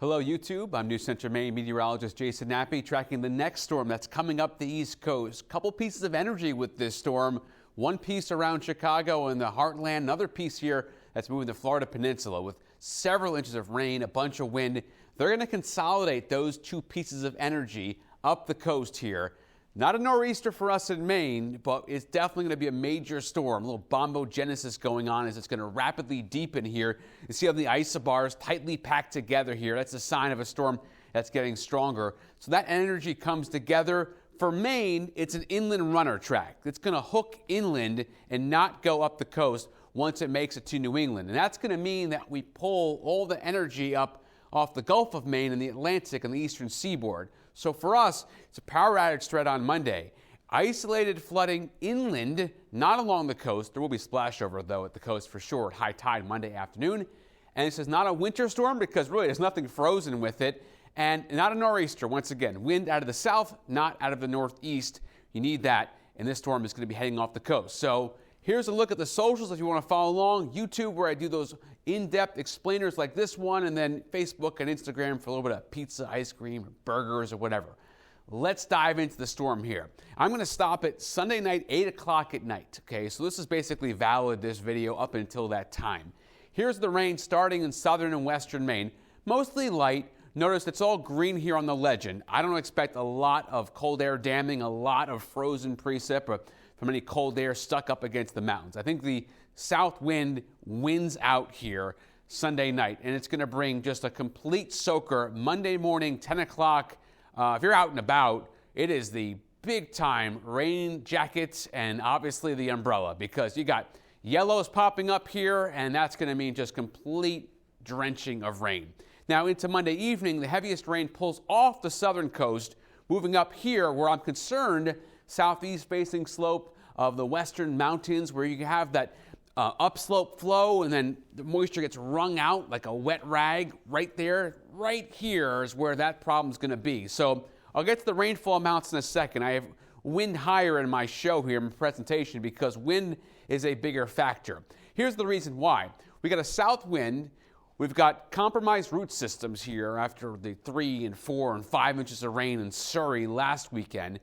Hello, YouTube. I'm News Center Maine meteorologist Jason Nappy tracking the next storm that's coming up the East Coast. Couple pieces of energy with this storm. One piece around Chicago and the heartland, another piece here that's moving the Florida Peninsula with several inches of rain, a bunch of wind. They're going to consolidate those two pieces of energy up the coast here. Not a nor'easter for us in Maine, but it's definitely going to be a major storm. A little bombogenesis going on as it's going to rapidly deepen here. You see how the isobars tightly packed together here. That's a sign of a storm that's getting stronger. So that energy comes together. For Maine, it's an inland runner track. It's going to hook inland and not go up the coast once it makes it to New England. And that's going to mean that we pull all the energy up off the Gulf of Maine and the Atlantic and the eastern seaboard. So for us, it's a power outage threat on Monday. Isolated flooding inland, not along the coast. There will be splashover, though, at the coast for sure at high tide Monday afternoon. And this is not a winter storm because really there's nothing frozen with it. And not a nor'easter, once again. Wind out of the south, not out of the northeast. You need that, and this storm is going to be heading off the coast. So here's a look at the socials if you want to follow along. YouTube, where I do those in-depth explainers like this one, and then Facebook and Instagram for a little bit of pizza, ice cream, or burgers, or whatever. Let's dive into the storm here. I'm going to stop at Sunday night, 8 o'clock at night. Okay, so this is basically valid, this video, up until that time. Here's the rain starting in southern and western Maine. Mostly light. Notice it's all green here on the legend. I don't expect a lot of cold air damming, a lot of frozen precip, or from any cold air stuck up against the mountains. I think the south wind wins out here Sunday night, and it's going to bring just a complete soaker Monday morning, 10 o'clock. If you're out and about, it is the big time rain jackets and obviously the umbrella, because you got yellows popping up here, and that's going to mean just complete drenching of rain. Now into Monday evening, the heaviest rain pulls off the southern coast, moving up here where I'm concerned, southeast facing slope of the western mountains, where you have that upslope flow, and then the moisture gets wrung out like a wet rag right there. Right here is where that problem's going to be. So I'll get to the rainfall amounts in a second. I have wind higher in my show here, in my presentation, because wind is a bigger factor. Here's the reason why. We got a south wind. We've got compromised root systems here after the 3 and 4 and 5 inches of rain in Surrey last weekend.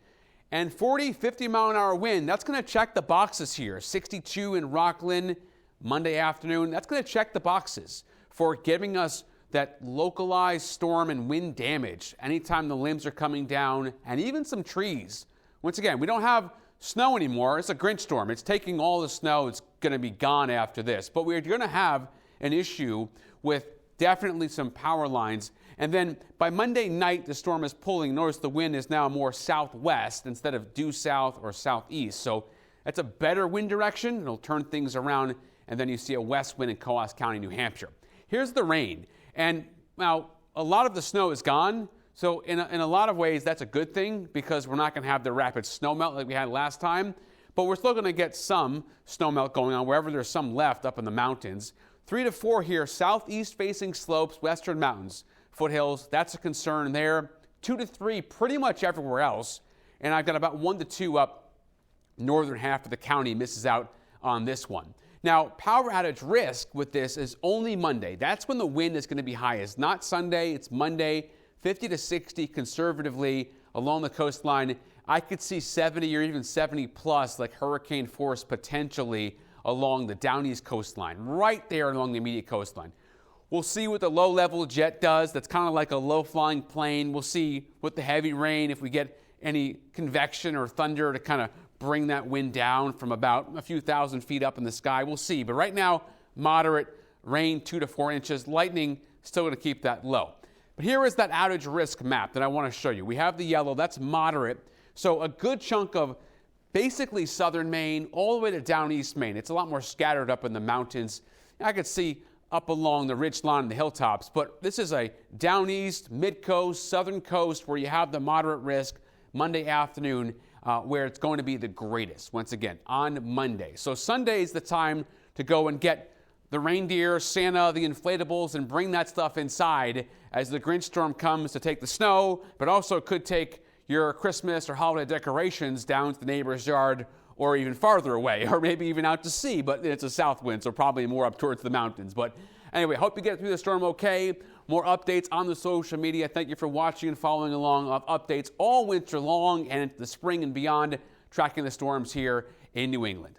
And 40, 50 mile an hour wind, that's going to check the boxes here. 62 in Rockland Monday afternoon. That's going to check the boxes for giving us that localized storm and wind damage anytime the limbs are coming down, and even some trees. Once again, we don't have snow anymore. It's a Grinch storm. It's taking all the snow. It's going to be gone after this. But we're going to have an issue with definitely some power lines. And then by Monday night, the storm is pulling. Notice the wind is now more southwest instead of due south or southeast. So that's a better wind direction. It'll turn things around. And then you see a west wind in Coos County, New Hampshire. Here's the rain. And now a lot of the snow is gone. So in a lot of ways, that's a good thing, because we're not going to have the rapid snow melt like we had last time. But we're still going to get some snow melt going on wherever there's some left up in the mountains. 3 to 4 here, southeast facing slopes, western mountains, foothills. That's a concern there. 2 to 3 pretty much everywhere else. And I've got about 1 to 2 up northern half of the county misses out on this one. Now, power outage risk with this is only Monday. That's when the wind is going to be highest. Not Sunday, it's Monday, 50 to 60 conservatively along the coastline. I could see 70 or even 70 plus, like hurricane force potentially along the down east coastline, right there along the immediate coastline. We'll see what the low-level jet does. That's kind of like a low-flying plane. We'll see with the heavy rain if we get any convection or thunder to kind of bring that wind down from about a few thousand feet up in the sky. We'll see. But right now, moderate rain, 2 to 4 inches. Lightning, still going to keep that low. But here is that outage risk map that I want to show you. We have the yellow. That's moderate. So a good chunk of basically southern Maine all the way to down east Maine. It's a lot more scattered up in the mountains. I could see up along the ridge line and the hilltops, but this is a down east, mid-coast, southern coast where you have the moderate risk Monday afternoon, where it's going to be the greatest, once again, on Monday. So Sunday is the time to go and get the reindeer, Santa, the inflatables, and bring that stuff inside as the Grinch storm comes to take the snow, but also could take your Christmas or holiday decorations down to the neighbor's yard or even farther away, or maybe even out to sea, but it's a south wind, so probably more up towards the mountains. But anyway, hope you get through the storm okay. More updates on the social media. Thank you for watching and following along of updates all winter long and into the spring and beyond, tracking the storms here in New England.